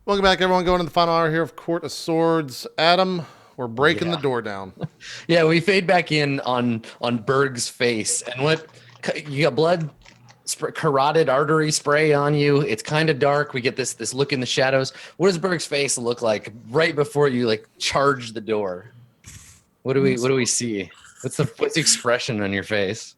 Welcome back, everyone. Going into the final hour here of Court of Swords. Adam, we're breaking the door down. Yeah, we fade back in on Berg's face, and what you got blood, carotid artery spray on you. It's kind of dark. We get this look in the shadows. What does Berg's face look like right before you like charge the door? What do we see? What's the expression on your face?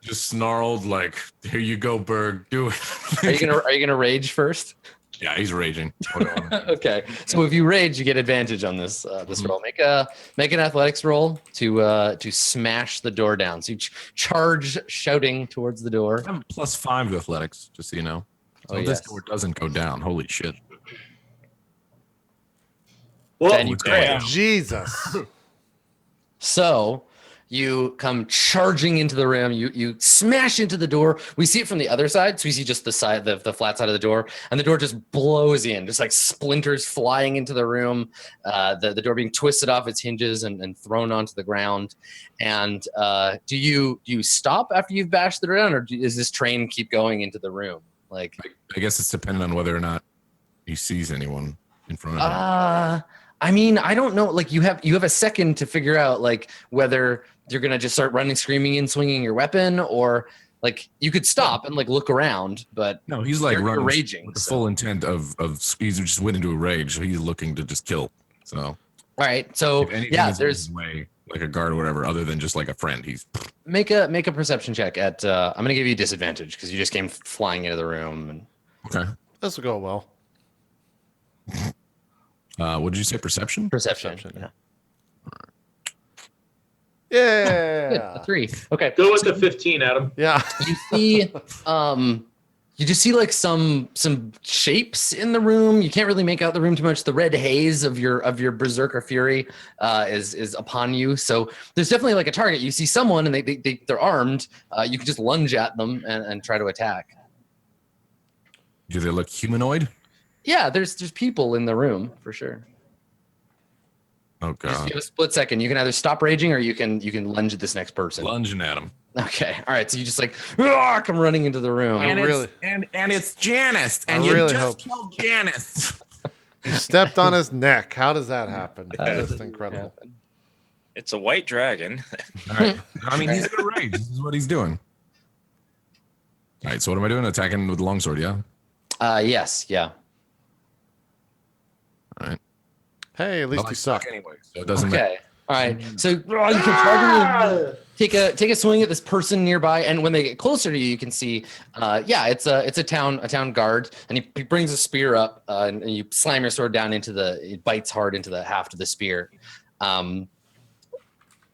Just snarled like, "Here you go, Berg. Do it." Are you gonna rage first? Yeah, he's raging. Okay, so if you rage, you get advantage on this roll. Make an athletics roll to smash the door down. So you charge shouting towards the door. I'm +5 to athletics, just so you know. So if this door doesn't go down, holy shit. Then you Jesus. So you come charging into the room. You smash into the door. We see it from the other side. So we see just the side, the flat side of the door, and the door just blows in, just like splinters flying into the room. The door being twisted off its hinges and thrown onto the ground. And do you stop after you've bashed the door down, or does this train keep going into the room? Like, I guess it's dependent on whether or not he sees anyone in front of him. I mean, I don't know. Like, you have a second to figure out like whether you're gonna just start running, screaming, and swinging your weapon, or like you could stop and like look around. But no, he's like you're running raging with the full intent of he's just went into a rage. So he's looking to just kill. So all right, so yeah, there's way like a guard or whatever, other than just like a friend. He's make a perception check at. I'm gonna give you disadvantage because you just came flying into the room. And okay, this will go well. What did you say? Perception? Perception. Yeah. Good, a 3. Okay. Go with the 15, Adam. Yeah. You see, you just see like some shapes in the room. You can't really make out the room too much. The red haze of your berserker fury is upon you. So there's definitely like a target. You see someone and they're armed. You can just lunge at them and try to attack. Do they look humanoid? Yeah, there's people in the room for sure. Oh Just god! give a split second. You can either stop raging or you can lunge at this next person. Lunging at him. Okay. All right. So you just like come running into the room. And it's Janice, and I you really just killed Janice. You stepped on his neck. How does that happen? That's incredible. It's a white dragon. All right. I mean, he's gonna rage. This is what he's doing. All right. So what am I doing? Attacking with the longsword? Yeah. Yes. Yeah. All right. Hey, at least Well, you I suck. anyway, so it doesn't matter. Okay. All right. So you can target take a swing at this person nearby, and when they get closer to you, you can see, it's a town guard, and he brings a spear up, and you slam your sword down it bites hard into the haft of the spear.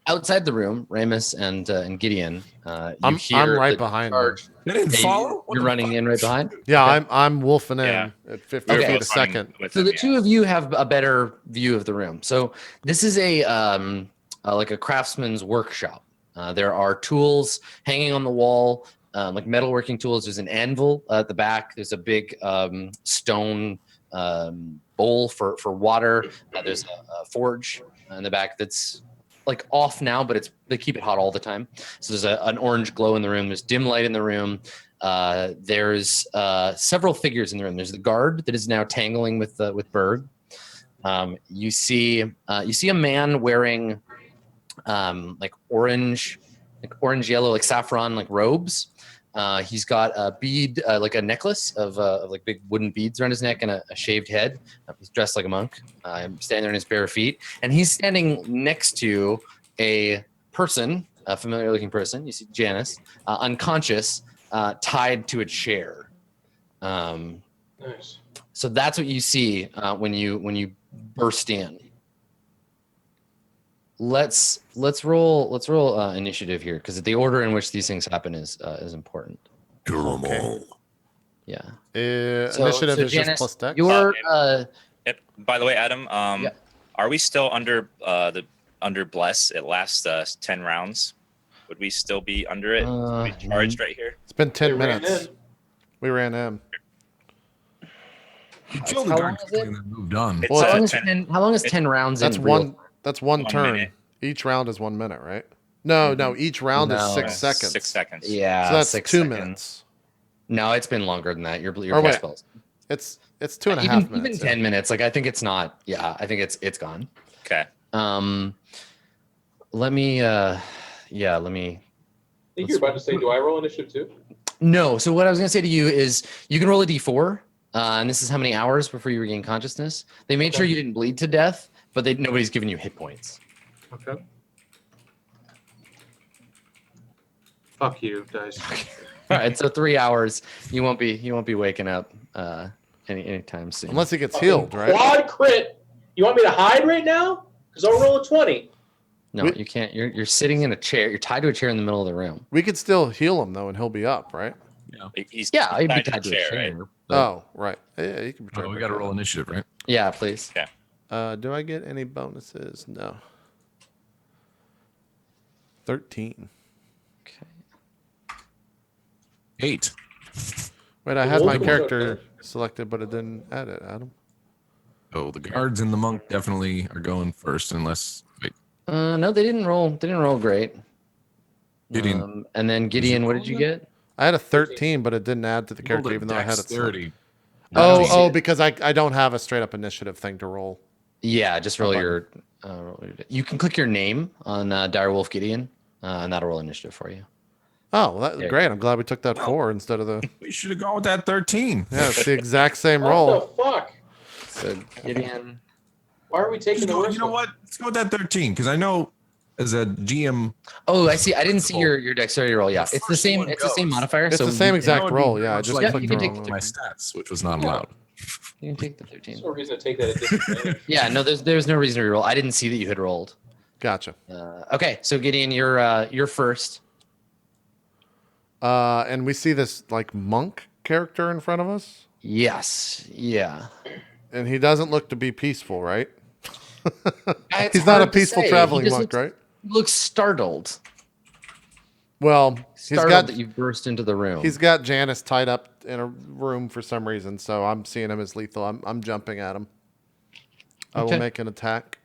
Outside the room, Ramus and Gideon, I'm right behind guard. They didn't follow. You're running in right behind. Yeah, okay. I'm wolfing in at 50 Okay. feet a second. So the two of you have a better view of the room. So this is like a craftsman's workshop. There are tools hanging on the wall, like metalworking tools. There's an anvil at the back. There's a big stone bowl for water. There's a forge in the back that's like off now, but they keep it hot all the time. So there's an orange glow in the room. There's dim light in the room. There's several figures in the room. There's the guard that is now tangling with Berg. You see a man wearing like orange yellow, like saffron, like robes. He's got a bead, like a necklace of like big wooden beads around his neck and a shaved head. He's dressed like a monk. Standing there on his bare feet, and he's standing next to a person, a familiar-looking person. You see Janice, unconscious, tied to a chair. Nice. So that's what you see when you burst in. Let's roll initiative here because the order in which these things happen is important. Okay. Yeah. Initiative is Janice, just plus dex. By the way, Adam, are we still under bless? It lasts 10 rounds. Would we still be under it? We charged right here. It's been 10 minutes. We ran in. You killed the guard and then moved on. How long is 10 rounds? That's one turn. Minute. Each round is 1 minute, right? No. Each round is 6 seconds. 6 seconds. Yeah. So that's 6 2 seconds. minutes. No, it's been longer than that. Your Or cast spells. It's 2.5 even minutes. 10 minutes. Like I think it's not. Yeah, I think it's gone. Okay. Let me. Let me. I think you're about to say, do I roll initiative too? No. So what I was gonna say to you is, you can roll a d4, and this is how many hours before you regain consciousness. They made sure you didn't bleed to death, but nobody's giving you hit points. Okay. Fuck you, dice. All right, so 3 hours. You won't be waking up anytime soon. Unless he gets healed, right? Quad crit. You want me to hide right now? Because I'll roll a 20. No, you can't. You're sitting in a chair. You're tied to a chair in the middle of the room. We could still heal him though, and he'll be up, right? He's He'd be tied tied to a chair. right? but- Oh, right. Yeah, you can. Oh, we got to roll initiative, right? Yeah, please. Do I get any bonuses? No. 13. Okay. 8. Wait, I had my Multiple character selected, but it didn't add it, Adam. Oh, the guards and the monk definitely are going first, unless wait. No, they didn't roll. They didn't roll great. Gideon. And then Gideon, what did you get? I had a 13, but it didn't add to the rolled character, a even though I had it. dexterity. Oh, because I don't have a straight up initiative thing to roll. Yeah, just roll Okay. your. You can click your name on Direwolf Gideon, and that'll roll initiative for you. Oh, well, Yeah. great. I'm glad we took that 4 instead of the. We should have gone with that 13. Yeah, it's the exact same What roll. the fuck? So Gideon. Why are we taking the worst You know one? what? Let's go with that 13 because I know as a GM. Oh, I see. I didn't see your dexterity roll. Yeah, The it's the first same. one It's the same goes. modifier. It's so the same you exact That would be roll. very Yeah, I much just like clicked you the can wrong take one. my stats, which was not allowed. can take the 13. There's no reason to take that at disadvantage. Yeah, no, there's no reason to reroll. I didn't see that you had rolled. Gotcha. Okay, so Gideon, you're first. And we see this like monk character in front of us, Yes. Yeah. and he doesn't look to be peaceful, right? It's He's not a hard to peaceful say. traveling He just monk, right? looks startled. Well, he's Startled got that you burst into the room. he's got Janice tied up in a room for some reason, so I'm seeing him as lethal. I'm jumping at him. I will Okay. make an attack.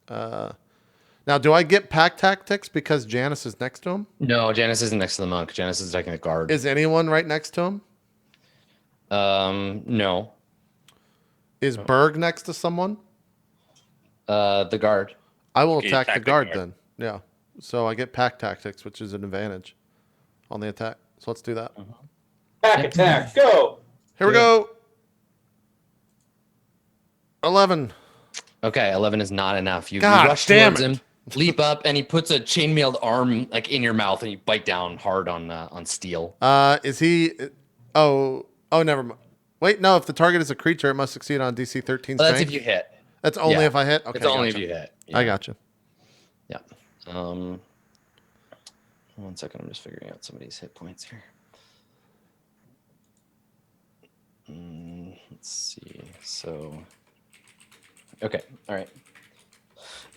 Now, do I get pack tactics because Janice is next to him? No, Janice isn't next to the monk. Janice is attacking the guard. Is anyone right next to him? No. Is Berg next to someone? The guard. I will Okay, attack the attack the guard guard. then. Yeah. So I get pack tactics, which is an advantage on the attack. So let's do that. Pack attack, go! Here we go. 11. Okay, 11 is not enough. You God rush damn towards it. him, leap up, and he puts a chainmailed arm like in your mouth, and you bite down hard on steel. Is he? Oh, never mind. Wait, no. If the target is a creature, it must succeed on DC 13 Well, strength. that's if you hit. That's only yeah. if I hit. Okay, It's only gotcha. if you hit. I got you. Yeah. 1 second. I'm just figuring out somebody's hit points here. Let's see. So. Okay. All right.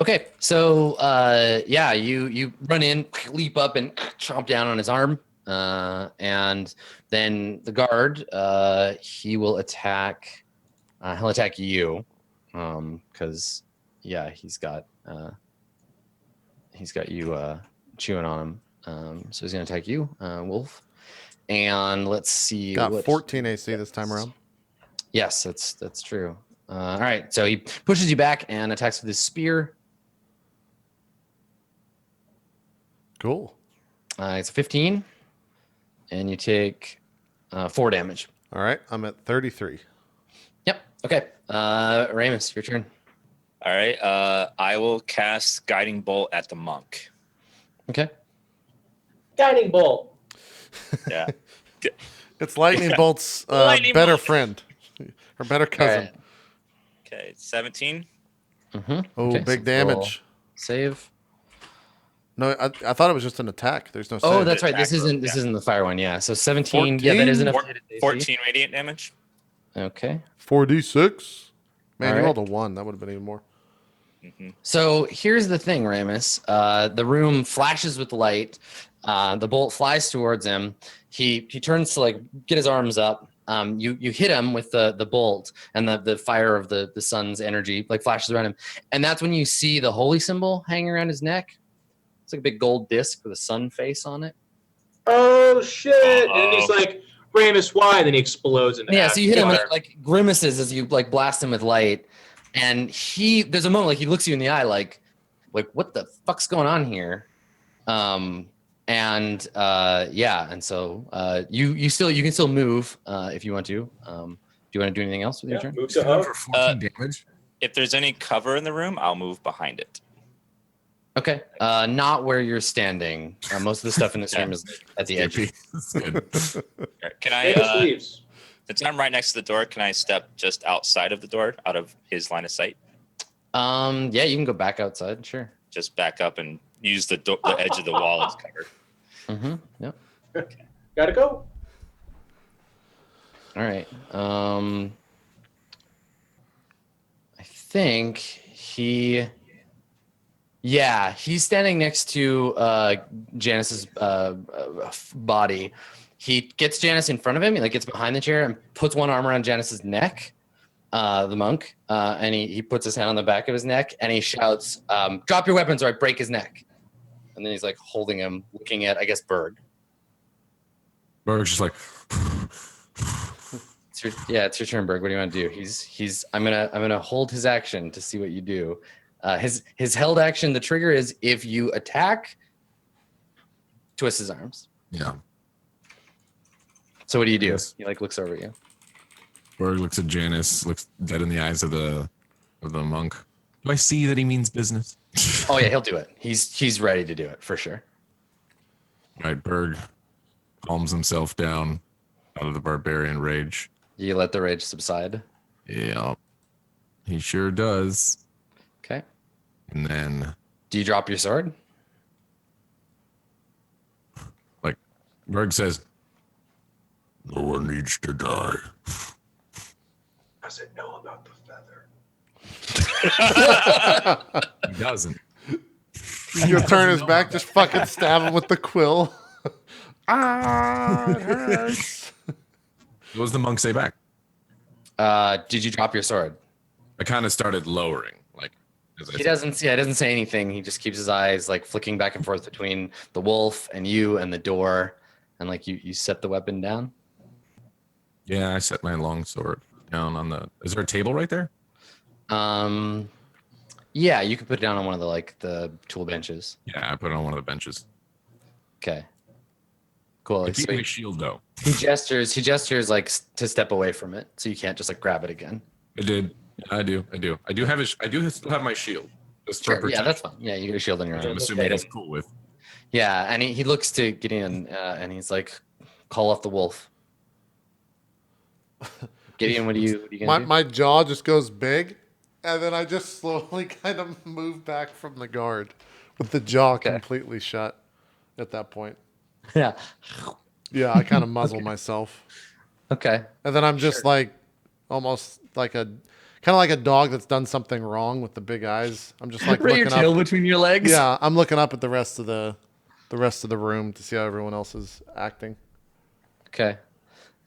Okay. So, yeah, you run in, leap up, and chomp down on his arm, and then the guard, he will attack. He'll attack you, because yeah, he's got you chewing on him. So he's gonna attack you, Wolf. And let's see. Got what 14 he AC this time does. around. Yes, that's true. All right, so he pushes you back and attacks with his spear. Cool. It's a 15, and you take 4 damage. All right, I'm at 33. Yep. Okay. Ramus, your turn. All right. I will cast Guiding Bolt at the monk. Okay. Guiding bolt. Yeah. It's Lightning Bolt's Lightning better Bolt. friend, or better cousin. Okay. 17. Mm-hmm. Oh, Okay, big so damage. roll Save. No, I thought it was just an attack. There's no save. Oh, that's right. Attack This roll, isn't the fire one. Yeah. So 17. Yeah, that is enough. to hit his AC. 14 radiant damage. Okay. 4d6. Man, All you right. rolled a 1. That would have been even more. So here's the thing, Ramus. The room flashes with light. The bolt flies towards him. He turns to like get his arms up. You hit him with the bolt, and the fire of the sun's energy like flashes around him. And that's when you see the holy symbol hanging around his neck. It's like a big gold disc with a sun face on it. Oh shit! And he's Uh-oh. like, Ramus, why? And then he explodes into Yeah, ash so you hit him fire. and like grimaces as you like blast him with light, and there's a moment like he looks you in the eye like what the fuck's going on here? And so you can still move if you want to. Do you want to do anything else with your turn? Move He's to going up. for 14 damage. If there's any cover in the room, I'll move behind it. Okay, not where you're standing. Most of the stuff in this room is at the edge. That's good. Can Ramus I, leaves. since I'm right next to the door, can I step just outside of the door, out of his line of sight? Yeah, you can go back outside. Sure. Just back up and use the edge of the wall as cover. Mm-hmm. Yep. Gotta go. All right. I think he's standing next to Janice's body. He gets Janice in front of him. He like gets behind the chair and puts one arm around Janice's neck, the monk, and he puts his hand on the back of his neck and he shouts, "Drop your weapons or I break his neck." And then he's like holding him, looking at, I guess, Berg. Berg's just like, It's your turn, Berg. What do you want to do? I'm gonna hold his action to see what you do. His held action, the trigger is if you attack, twist his arms. yeah. So what do you do? Yes. He like looks over at you. Berg looks at Janice, looks dead in the eyes of the monk. Do I see that he means business? Oh yeah, he'll do it. He's ready to do it for sure. All right, Berg calms himself down out of the barbarian rage. You let the rage subside. Yeah, he sure does. Okay. And then, Do you drop your sword? like, Berg says, "No one needs to die." Does it know about the feather? He doesn't. You turn his back, just fucking stab him with the quill. It hurts. What does the monk say back? Did you drop your sword? I kind of started lowering, like, as I He said. doesn't say anything. He just keeps his eyes like flicking back and forth between the wolf and you and the door, and like you set the weapon down. Yeah, I set my long sword down on the. Is there a table right there? Yeah, you can put it down on one of the tool benches. Yeah, I put it on one of the benches. Okay. Cool. I keep So my shield though. he gestures like to step away from it, so you can't just like grab it again. I did. I do still have my shield. Just for Sure. Yeah, protection. that's fine. Yeah, you get a shield on your I'm arm. assuming he's cool with. Yeah, and he looks to Gideon and he's like, "Call off the wolf." Gideon, what are you gonna do? My jaw just goes big, and then I just slowly kind of move back from the guard with the jaw completely shut at that point. Yeah. Yeah, I kind of muzzle myself. Okay. And then I'm just like almost like a dog that's done something wrong with the big eyes. I'm just like Put your looking tail up. between your legs. Yeah, I'm looking up at the rest of the room to see how everyone else is acting. Okay.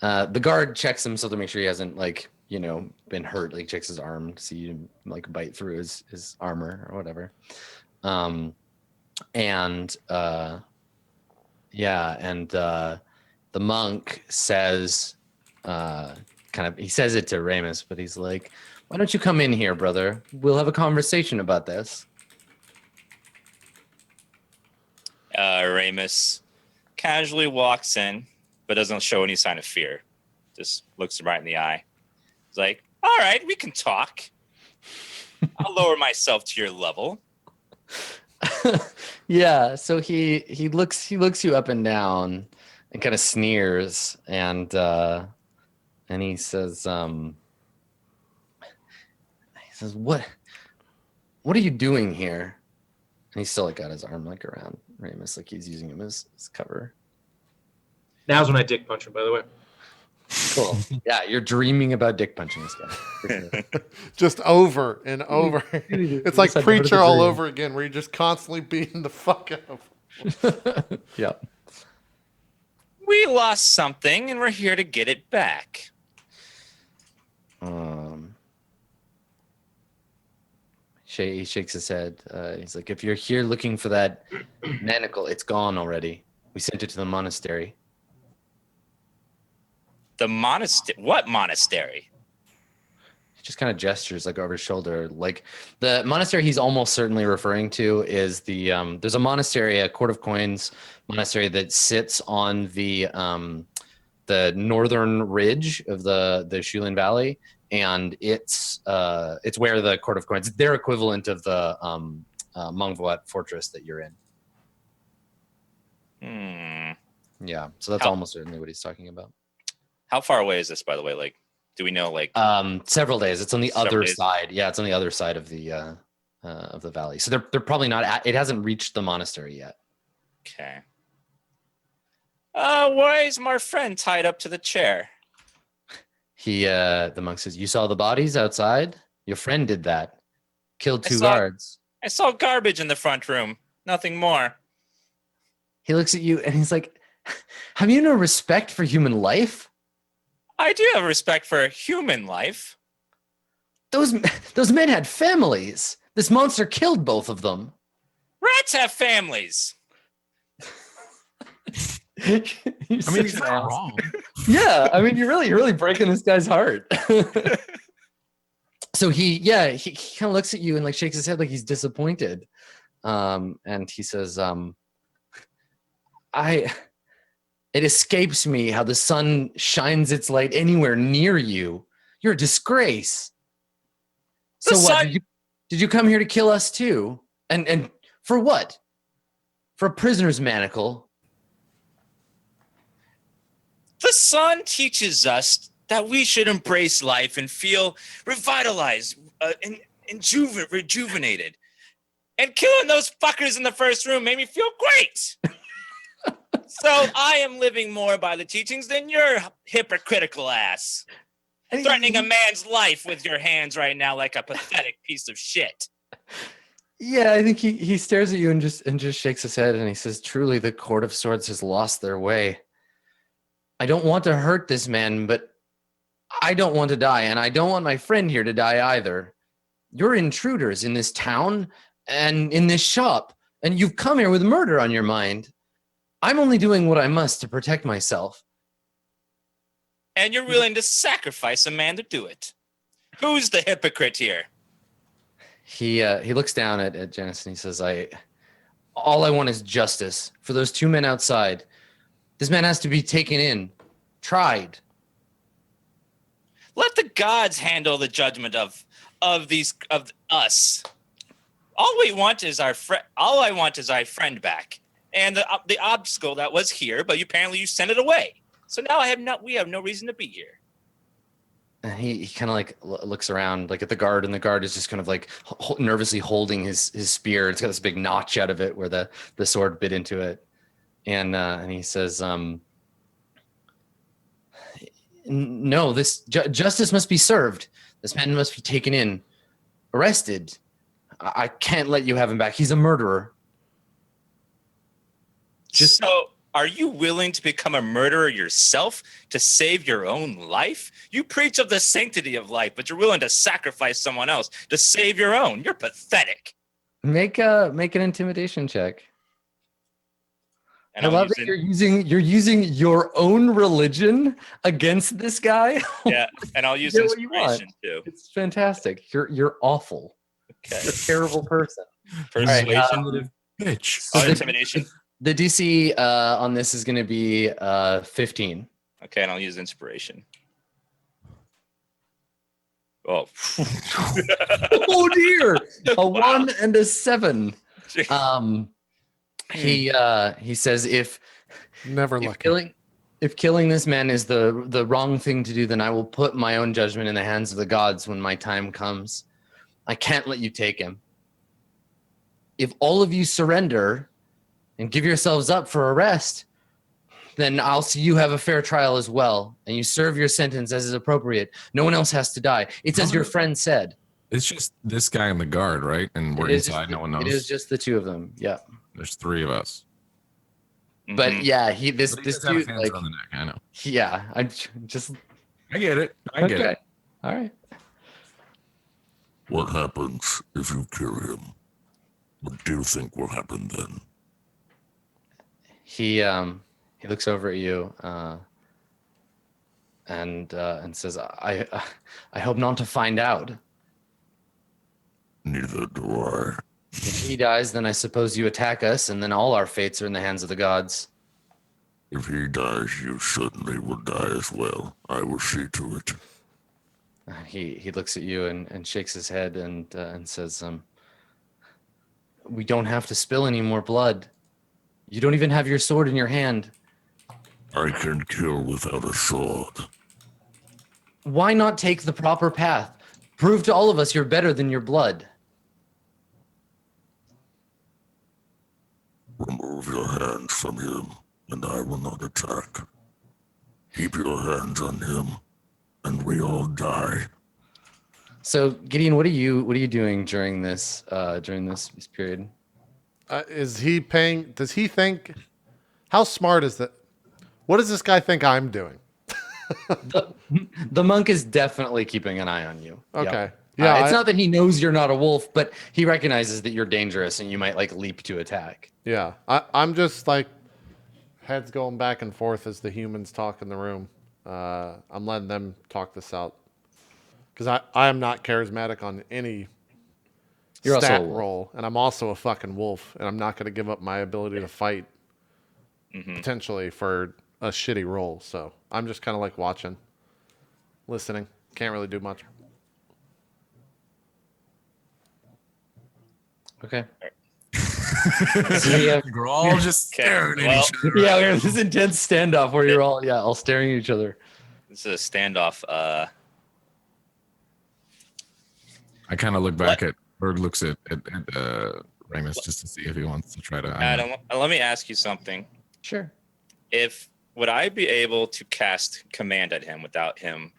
The guard checks him so to make sure he hasn't been hurt. Like checks his arm to see him like bite through his armor or whatever. The monk says, he says it to Ramus, but he's like, "Why don't you come in here, brother? We'll have a conversation about this." Ramus casually walks in, but doesn't show any sign of fear. Just looks him right in the eye. He's like, "All right, we can talk. I'll lower myself to your level." Yeah, so he looks you up and down and kind of sneers and he says what are you doing here? And he's still like got his arm like around Ramus, like he's using him as cover. Now's when I dick punch him, by the way. Cool. Yeah, you're dreaming about dick punching this guy. For sure. Just over and over. It's like Just Preacher another all dream. over again, where you're just constantly beating the fuck out of him. Yeah. We lost something, and we're here to get it back. He shakes his head. He's like, "If you're here looking for that manacle, it's gone already. We sent it to the monastery." The monastery? What monastery? He just kind of gestures like over his shoulder. Like the monastery he's almost certainly referring to is the there's a monastery, a Court of Coins monastery that sits on the northern ridge of the Shulin Valley, and it's where the Court of Coins, their equivalent of the Mongvoat fortress that you're in. Yeah, so that's almost certainly what he's talking about. How far away is this, by the way? Like, do we know? Like, several days. It's on the other days. side. Yeah, it's on the other side of the valley. So they're probably not. It hasn't reached the monastery yet. okay. Why is my friend tied up to the chair? The monk says, "You saw the bodies outside. Your friend did that. Killed two saw- guards." I saw garbage in the front room. Nothing more. He looks at you and he's like, "Have you no respect for human life? I do have respect for human life. Those men had families. This monster killed both of them." Rats have families. I mean, he's not wrong. Yeah, I mean, you're really breaking this guy's heart. So he kind of looks at you and like shakes his head like he's disappointed, and he says, it escapes me how the sun shines its light anywhere near you. You're a disgrace. So what? Did you come here to kill us too? And for what? For a prisoner's manacle? The sun teaches us that we should embrace life and feel revitalized and rejuvenated. And killing those fuckers in the first room made me feel great. So I am living more by the teachings than your hypocritical ass. Threatening a man's life with your hands right now like a pathetic piece of shit. Yeah, I think he stares at you and just shakes his head and he says, "Truly, the Court of Swords has lost their way. I don't want to hurt this man, but I don't want to die, and I don't want my friend here to die either. You're intruders in this town and in this shop, and you've come here with murder on your mind. I'm only doing what I must to protect myself." And you're willing to sacrifice a man to do it. Who's the hypocrite here? He looks down at Janice and he says, all I want is justice for those two men outside. This man has to be taken in, tried. Let the gods handle the judgment of us. All I want is our friend back, and the obstacle that was here. But apparently you sent it away. So now we have no reason to be here. And he kind of like looks around like at the guard, and the guard is just kind of like nervously holding his spear. It's got this big notch out of it where the sword bit into it. And he says, "No, this justice must be served. This man must be taken in, arrested. I can't let you have him back. He's a murderer." So, are you willing to become a murderer yourself to save your own life? You preach of the sanctity of life, but you're willing to sacrifice someone else to save your own. You're pathetic. Make an intimidation check. And I love that you're using your own religion against this guy. Yeah, and I'll use You get what you inspiration too. It's fantastic. You're awful. Okay. You're a terrible person. Persuasion, bitch. So Intimidation. The DC on this is going to be 15. Okay, and I'll use inspiration. Oh. Oh dear! A 1 and a 7. He says if killing this man is the wrong thing to do, then I will put my own judgment in the hands of the gods when my time comes. I can't let you take him. If all of you surrender and give yourselves up for arrest, then I'll see you have a fair trial as well, and you serve your sentence as is appropriate. No one else has to die. It's as your friend said. It's just this guy and the guard, right? And we're inside. No one knows. It is just the two of them. Yeah. There's 3 of us. But yeah, this But he does have dude his hands like around the neck. I know. yeah, I just I get it. I get it. All right. What happens if you kill him? What do you think will happen then? He looks over at you. and says, I hope not to find out. Neither do I. If he dies, then I suppose you attack us, and then all our fates are in the hands of the gods. If he dies, you certainly will die as well. I will see to it. He looks at you and shakes his head and says, we don't have to spill any more blood. You don't even have your sword in your hand. I can kill without a sword. Why not take the proper path? Prove to all of us you're better than your blood. Remove your hands from him, and I will not attack. Keep your hands on him, and we all die. So Gideon, what are you doing during this period? Is he paying? Does he think? How smart is that? What does this guy think I'm doing? The monk is definitely keeping an eye on you. Okay. Yep. Yeah. It's not that he knows you're not a wolf, but he recognizes that you're dangerous and you might like leap to attack. Yeah. I'm just like heads going back and forth as the humans talk in the room. I'm letting them talk this out because I am not charismatic on any You're also a stat wolf. roll, and I'm also a fucking wolf, and I'm not going to give up my ability to fight potentially for a shitty roll. So I'm just kind of like watching, listening. Can't really do much. Okay. So we have- We're all just staring at each other. yeah, we have this intense standoff where you're all staring at each other. This is a standoff. I kind of look back at, or looks at Ramus just to see if he wants to try to. Adam, let me ask you something. Sure. Would I be able to cast command at him without him?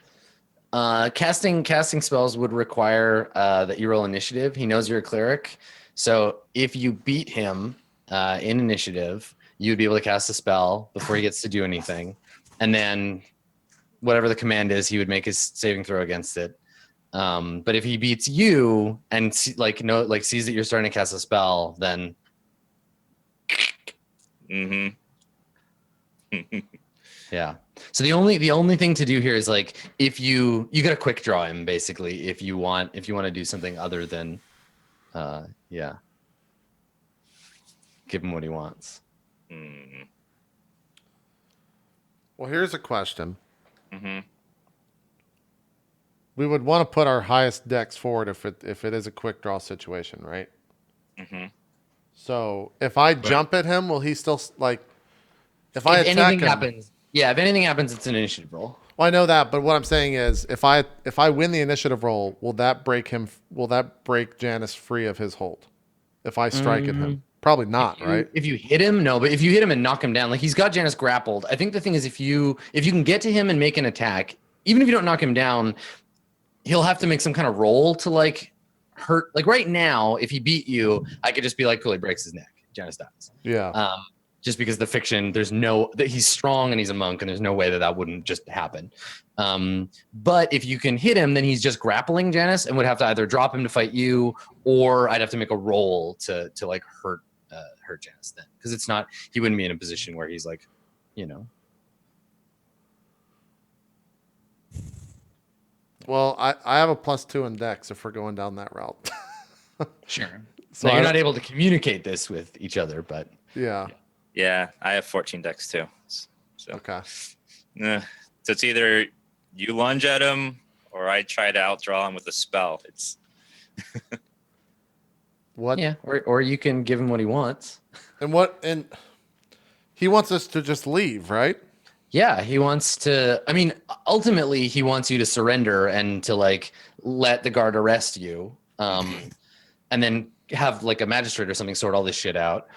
Casting spells would require that you roll initiative. He knows you're a cleric, so if you beat him in initiative, you'd be able to cast a spell before he gets to do anything, and then whatever the command is, he would make his saving throw against it. But if he beats you and sees that you're starting to cast a spell, then Mm-hmm. yeah. So the only thing to do here is like if you got to quick draw him basically if you want to do something other than give him what he wants. Mm-hmm. Well, here's a question. Mm-hmm. We would want to put our highest dex forward if it is a quick draw situation, right? Mm-hmm. So if I jump at him, will he still like? If I attack anything him, happens, if anything happens, it's an initiative roll. well, I know that, but what I'm saying is, if I win the initiative roll, will that break him? Will that break Janice free of his hold? If I strike at him, probably not, right? If you hit him, no. But if you hit him and knock him down, like he's got Janice grappled. I think the thing is, if you can get to him and make an attack, even if you don't knock him down, he'll have to make some kind of roll to like hurt. Like right now, if he beat you, I could just be like, cool, he breaks his neck. Janice dies. Yeah. Just because the fiction, that he's strong and he's a monk, and there's no way that wouldn't just happen. But if you can hit him, then he's just grappling Janice and would have to either drop him to fight you, or I'd have to make a roll to like hurt Janice then, because he wouldn't be in a position where he's like, Well, I have a +2 in dex if we're going down that route. Sure. So Now, you're not able to communicate this with each other, but Yeah. Yeah, I have 14 dex too. So Okay. so it's either you lunge at him or I try to outdraw him with a spell. It's What? yeah, or you can give him what he wants. And he wants us to just leave, right? Yeah, he wants to. I mean, ultimately, he wants you to surrender and to like let the guard arrest you, and then have like a magistrate or something sort all this shit out.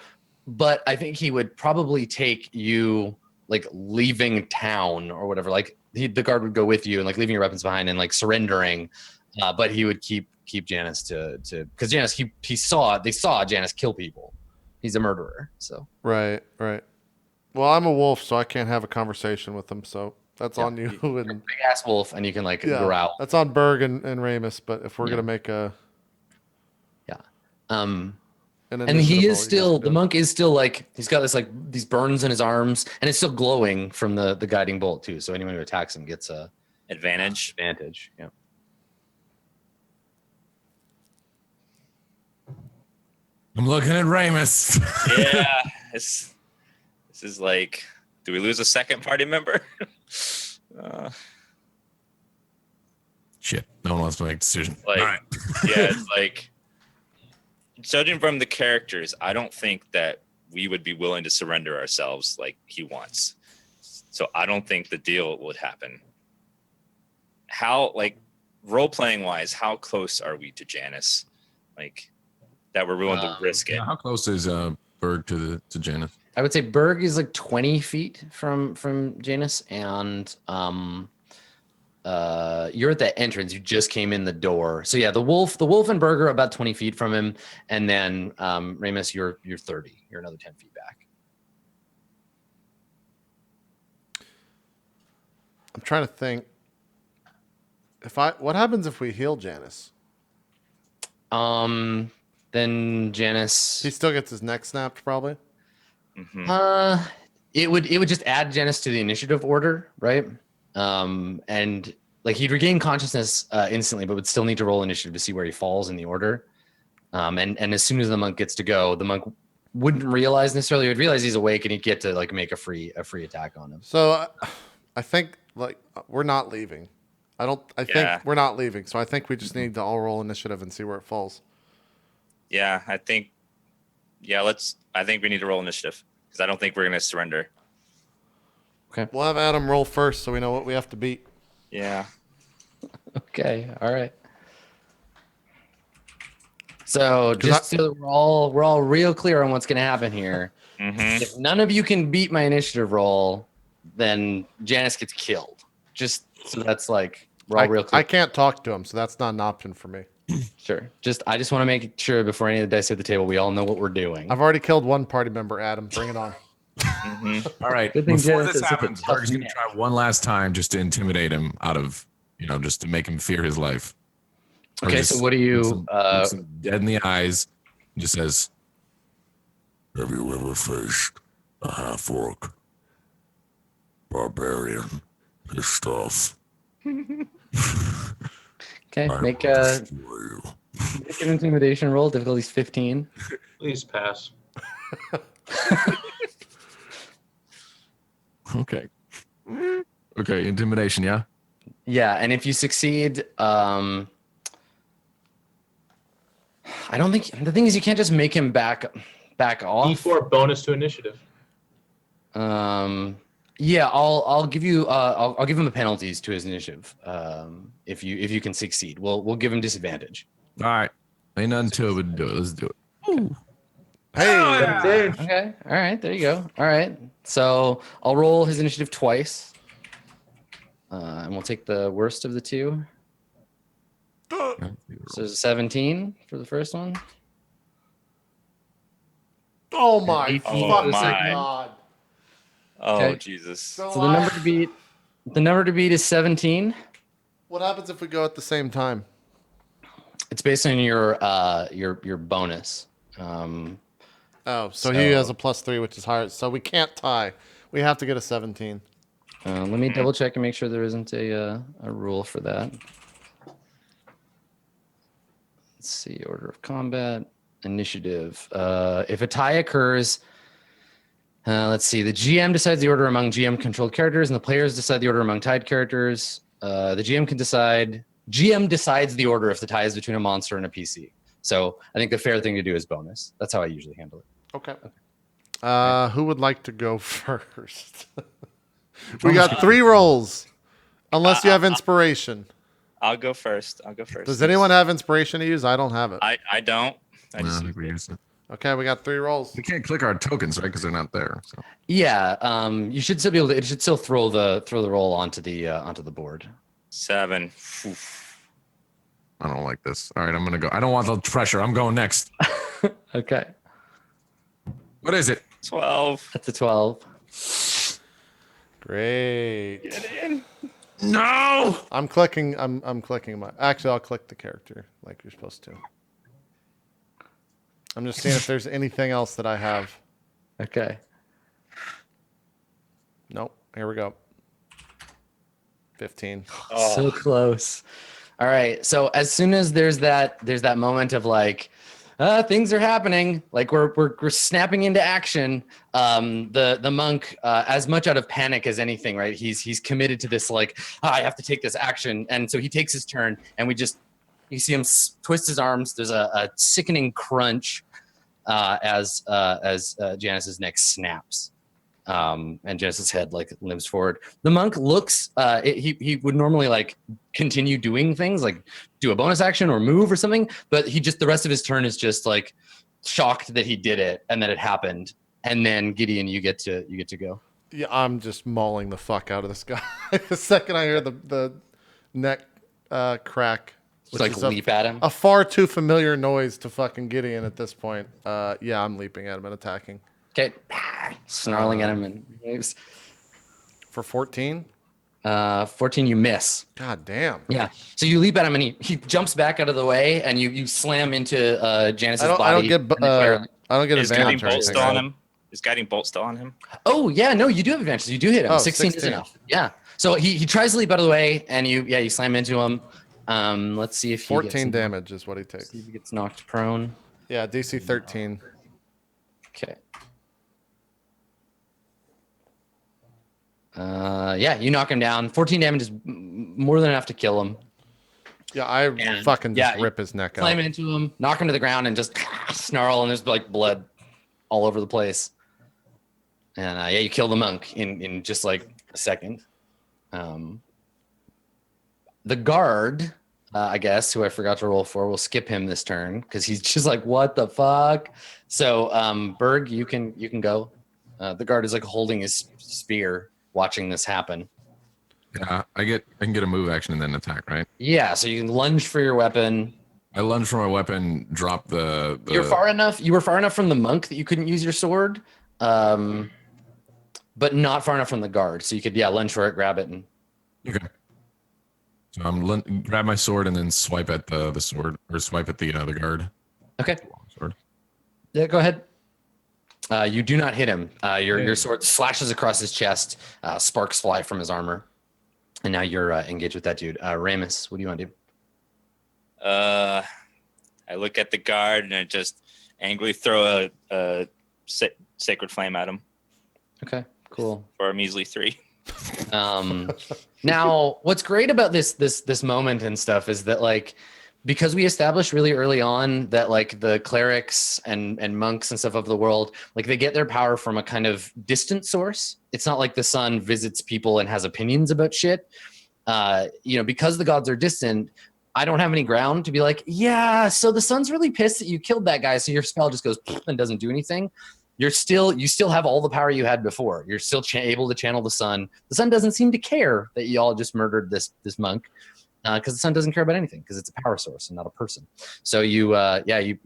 But I think he would probably take you like leaving town or whatever. Like the guard would go with you and like leaving your weapons behind and like surrendering. But he would keep Janice to because Janice they saw Janice kill people. He's a murderer. So Right. Well, I'm a wolf, so I can't have a conversation with him. So that's on you. you're a And big ass wolf, and you can like yeah, growl. that's on Berg and Ramus. But if we're gonna make a And initiative he roll, is you guys still can do the it. monk is still like he's got this like these burns in his arms, and it's still glowing from the guiding bolt too. So anyone who attacks him gets a Advantage. advantage. Yeah. I'm looking at Ramus. Yeah. This is like, do we lose a second party member? Shit. No one wants to make a decision. Like, All right. yeah, it's like, judging from the characters, I don't think that we would be willing to surrender ourselves like he wants. So I don't think the deal would happen. How, like, role playing wise, how close are we to Janice? Like, that we're willing to risk it. Yeah, how close is Berg to Janice? I would say Berg is like 20 feet from Janus, and you're at the entrance. You just came in the door. So yeah, the wolf and Berg are about 20 feet from him, and then Ramus, you're 30. You're another 10 feet back. I'm trying to think. What happens if we heal Janice? Then Janus. He still gets his neck snapped, probably. Mhm. It would just add Janus to the initiative order, right? And like he'd regain consciousness instantly, but would still need to roll initiative to see where he falls in the order. And as soon as the monk gets to go, the monk wouldn't realize necessarily. He would realize he's awake, and he'd get to like make a free attack on him. So I think like we're not leaving. I think Yeah. we're not leaving. So I think we just need to all roll initiative and see where it falls. Yeah, I think we need to roll initiative because I don't think we're going to surrender. We'll have Adam roll first so we know what we have to beat. Yeah. Okay, all right. So just so that we're all real clear on what's going to happen here. Mm-hmm. If none of you can beat my initiative roll, then Janice gets killed. Just so that's like we're all real clear. I can't talk to him, so that's not an option for me. Sure. I just want to make sure before any of the dice hit the table, we all know what we're doing. I've already killed one party member, Adam. Bring it on. Mm-hmm. All right. Good thing Before Janice this is such a happens, tough Berg's going to man. try one last time just to intimidate him out of, just to make him fear his life. Or Okay, just so what do you? looks him dead in the eyes and just says, Have you ever faced a half-orc? Barbarian. His stuff. Okay, I make will an destroy you. intimidation roll. Difficulty's 15. Please pass. okay. Okay, intimidation, yeah? Yeah, and if you succeed, I don't think the thing is you can't just make him back off. D4 bonus to initiative. Yeah, I'll give you I'll give him the penalties to his initiative. If you can succeed, we'll give him disadvantage. All right. Ain't nothing to it but do it. Let's do it. Hey, Okay, all right, there you go. All right, so I'll roll his initiative twice, and we'll take the worst of the two. So there's a 17 for the first one. oh my 18 fucking for the my. second. god! Oh, Okay. Jesus. So, So the number to beat is 17. what happens if we go at the same time? It's based on your bonus. Oh, so he has a +3, which is higher. So we can't tie. We have to get a 17. Let me double check and make sure there isn't a rule for that. Let's see, order of combat, initiative. If a tie occurs, let's see, the GM decides the order among GM controlled characters, and the players decide the order among tied characters. The GM decides the order if the tie is between a monster and a PC. So I think the fair thing to do is bonus. That's how I usually handle it. Okay. Who would like to go first? We got 3 rolls. Unless you have inspiration. I'll go first. Does anyone have inspiration to use? I don't have it. I don't. I No, I just think we used it. Okay, we got 3 rolls. We can't click our tokens, right? Because they're not there. So Yeah, you should still be able to. It should still throw the roll onto the board. 7. I don't like this. All right, I'm gonna go. I don't want the pressure. I'm going next. Okay, What is it? 12. that's a 12. Great. No. I'm clicking. I'm clicking my. Actually, I'll click the character like you're supposed to. I'm just seeing if there's anything else that I have. Okay. Nope. Here we go. 15. So close. All right. So as soon as there's that moment of like, things are happening, like we're snapping into action. The monk, as much out of panic as anything, right? He's committed to this, like, I have to take this action, and so he takes his turn, and you see him twist his arms. There's a sickening crunch as Janice's neck snaps. And Janice's head like limps forward. The monk looks. He would normally like continue doing things, like do a bonus action or move or something, but the rest of his turn is just like shocked that he did it and that it happened. And then Gideon, you get to go. Yeah, I'm just mauling the fuck out of this guy. The second I hear the neck crack, Just like leap at him. a far too familiar noise to fucking Gideon at this point. Yeah, I'm leaping at him and attacking. Okay, snarling at him and waves. For 14? 14, you miss. God damn. Yeah. So you leap at him and he jumps back out of the way and you slam into Janice's I body. don't get Is guiding advantage or bolt anything, still on right? him? Is guiding bolt still on him? Oh yeah, no, you do have advantage. You do hit him. Oh, 16 is 16. enough. Yeah. So he tries to leap out of the way and you slam into him. Let's see if he 14 damage is what he takes. See if he gets knocked prone. Yeah, DC 13. Okay. Yeah, you knock him down. 14 damage is more than enough to kill him. Yeah, I And, fucking just yeah, rip his neck out. Slam into him, knock him to the ground, and just snarl, and there's like blood all over the place. And yeah, you kill the monk in just like a second. The guard, I guess, who I forgot to roll for, will skip him this turn because he's just like, what the fuck? So Berg, you can go. The guard is like holding his spear, watching this happen. Yeah, I can get a move action and then attack, right? Yeah, so you can lunge for your weapon. I lunge for my weapon, drop the You were far enough from the monk that you couldn't use your sword, but not far enough from the guard. So you could, lunge for it, grab it, and Okay. So I'm grab my sword and then swipe at the sword, or swipe at the guard. okay. Sword. Yeah, go ahead. You do not hit him. Your sword slashes across his chest. Sparks fly from his armor, and now you're engaged with that dude. Ramus, what do you want to do? I look at the guard and I just angrily throw a sacred flame at him Okay, cool. for a measly 3. Now, what's great about this moment and stuff is that like, because we established really early on that like the clerics and monks and stuff of the world, like they get their power from a kind of distant source. It's not like the sun visits people and has opinions about shit. Because the gods are distant, I don't have any ground to be like, yeah, so the sun's really pissed that you killed that guy, so your spell just goes and doesn't do anything. You still have all the power you had before. You're still able to channel the sun. The sun doesn't seem to care that you all just murdered this monk, because the sun doesn't care about anything because it's a power source and not a person. So you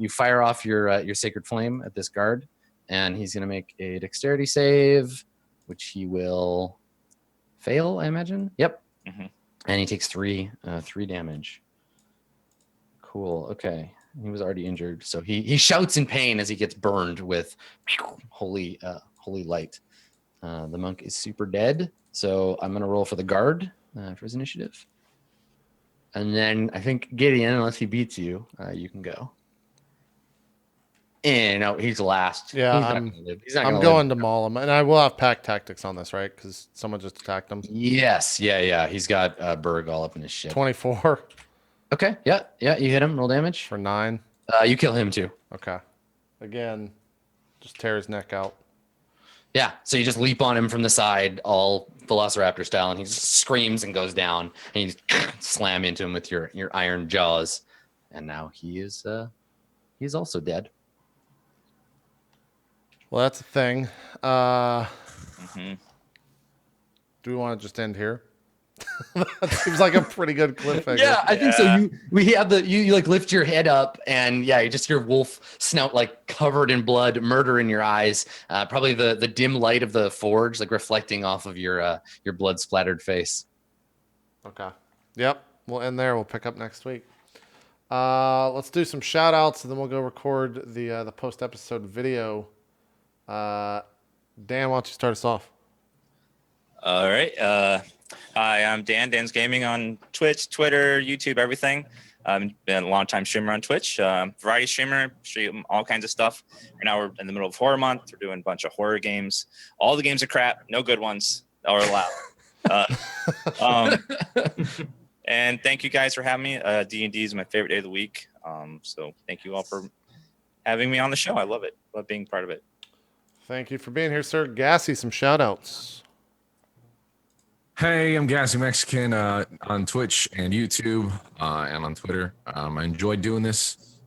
fire off your sacred flame at this guard, and he's gonna make a dexterity save, which he will fail, I imagine. Yep. Mhm. And he takes three damage. Cool. Okay. He was already injured, so he shouts in pain as he gets burned with holy light. The monk is super dead, so I'm gonna roll for the guard for his initiative, and then I think Gideon, unless he beats you, you can go. And no, he's last. Yeah, He's not gonna live. He's not I'm gonna going live. to maul him. And I will have pack tactics on this, right? Because someone just attacked him. Yes, yeah. He's got Berg all up in his shit. 24 Okay, yeah. You hit him. Roll damage. for 9. You kill him too. Okay. Again, just tear his neck out. Yeah, so you just leap on him from the side, all Velociraptor style, and he just screams and goes down, and you just slam into him with your iron jaws, and now he's also dead. Well, that's a thing. Mhm. Do we want to just end here? That seems like a pretty good cliffhanger. Yeah, I think so. Yeah. We have you like lift your head up, and yeah, you just your wolf snout like covered in blood, murder in your eyes. Probably the dim light of the forge like reflecting off of your blood splattered face. Okay. Yep. We'll end there. We'll pick up next week. Let's do some shout outs and then we'll go record the post episode video. Dan, why don't you start us off? All right. Hi, I'm Dan. DansGaming on Twitch, Twitter, YouTube, everything. I've been a long time streamer on Twitch. Variety streamer, stream all kinds of stuff. Right now we're in the middle of horror month. We're doing a bunch of horror games. All the games are crap. No good ones are allowed. And thank you guys for having me. D&D is my favorite day of the week. So thank you all for having me on the show. I love it. Love being part of it. Thank you for being here, sir. Gassy, some shout outs. Hey, I'm GassyMexican on Twitch and YouTube and on Twitter. I enjoyed doing this.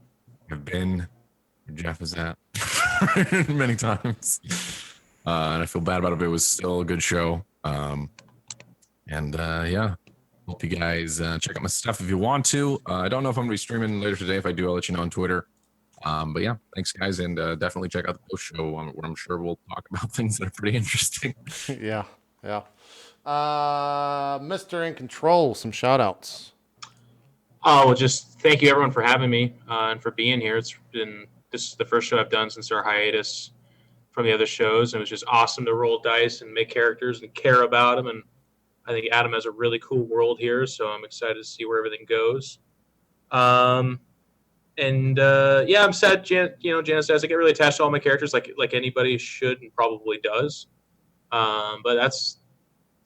I've been where Jeff is at many times. And I feel bad about it, but it was still a good show. Yeah, hope you guys check out my stuff if you want to. I don't know if I'm going to be streaming later today. If I do, I'll let you know on Twitter. But yeah, thanks, guys. And definitely check out the post show where I'm sure we'll talk about things that are pretty interesting. Yeah. Mr. In Control, some shout outs. Oh, well, just thank you everyone for having me and for being here. This is the first show I've done since our hiatus from the other shows. And it was just awesome to roll dice and make characters and care about them. And I think Adam has a really cool world here, so I'm excited to see where everything goes. I'm sad. Janice says I get really attached to all my characters, like anybody should and probably does. But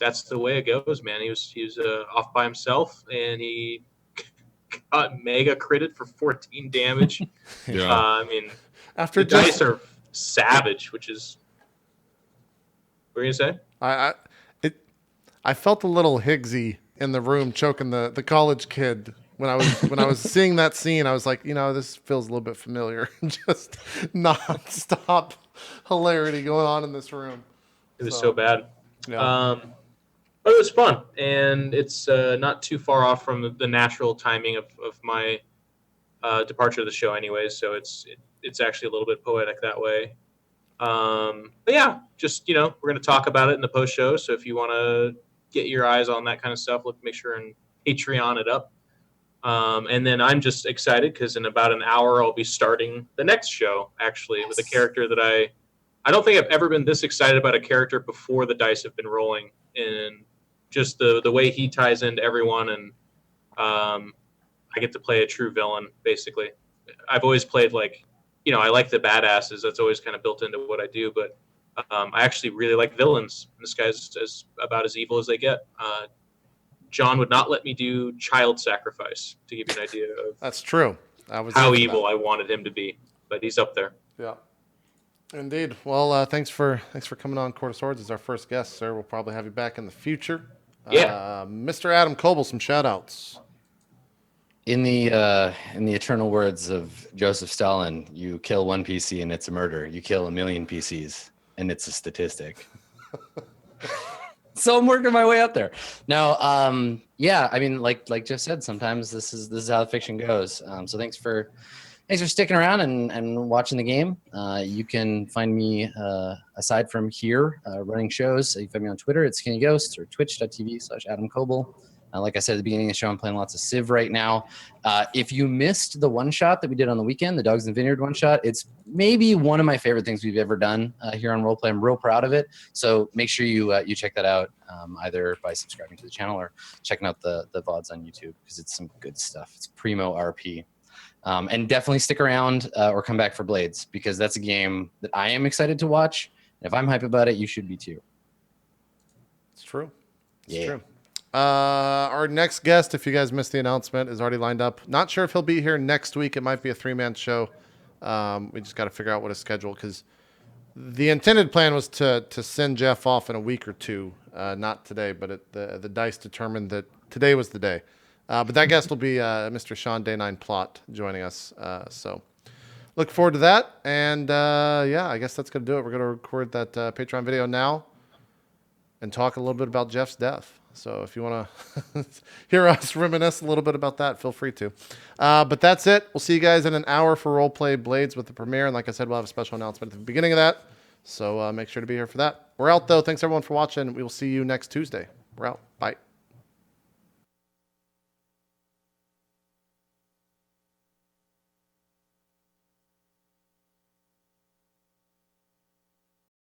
that's the way it goes, man. He was off by himself, and he got mega critted for 14 damage. Yeah. I mean, After the dice are savage, which is. What were you gonna say? I felt a little Higgsy in the room choking the college kid when I was seeing that scene. I was like, this feels a little bit familiar. Just nonstop hilarity going on in this room. It was so bad. Yeah. But it was fun, and it's not too far off from the natural timing of my departure of the show, anyways. So it's actually a little bit poetic that way. But yeah, just we're gonna talk about it in the post show. So if you want to get your eyes on that kind of stuff, make sure and Patreon it up. And then I'm just excited because in about an hour I'll be starting the next show, actually, with a character that I don't think I've ever been this excited about a character before the dice have been rolling, and just the way he ties into everyone, and I get to play a true villain, basically. I've always played I like the badasses. That's always kind of built into what I do, but I actually really like villains. This guy's about as evil as they get. John would not let me do child sacrifice, to give you an idea of That's true. how evil I wanted him to be, but he's up there. Yeah. Indeed. Well, thanks for coming on Court of Swords as our first guest, sir. We'll probably have you back in the future. Yeah. Mr. Adam Coble, some shout outs. In the eternal words of Joseph Stalin, you kill one PC and it's a murder. You kill a million PCs and it's a statistic. So I'm working my way up there. Now, yeah, I mean, like Jeff said, sometimes this is how the fiction goes. So thanks for sticking around and watching the game. You can find me aside from here running shows. You can find me on Twitter at skinnyghost or twitch.tv/Adam Coble. Like I said at the beginning of the show, I'm playing lots of Civ right now. If you missed the one shot that we did on the weekend, the Dogs and Vineyard one shot, it's maybe one of my favorite things we've ever done here on RollPlay. I'm real proud of it. So make sure you check that out either by subscribing to the channel or checking out the VODs on YouTube because it's some good stuff. It's primo RP. And definitely stick around or come back for Blades because that's a game that I am excited to watch. And if I'm hype about it, you should be too. It's true. Yeah. True. Our next guest, if you guys missed the announcement, is already lined up. Not sure if he'll be here next week. It might be a 3-man show. We just got to figure out what his schedule, because the intended plan was to send Jeff off in a week or two. Not today, but the dice determined that today was the day. But that guest will be Mr. Sean Day9 Plot joining us. So look forward to that. And yeah, I guess that's going to do it. We're going to record that Patreon video now and talk a little bit about Jeff's death. So if you want to hear us reminisce a little bit about that, feel free to. But that's it. We'll see you guys in an hour for Roleplay Blades with the premiere. And like I said, we'll have a special announcement at the beginning of that. So make sure to be here for that. We're out, though. Thanks, everyone, for watching. We will see you next Tuesday. We're out. Bye.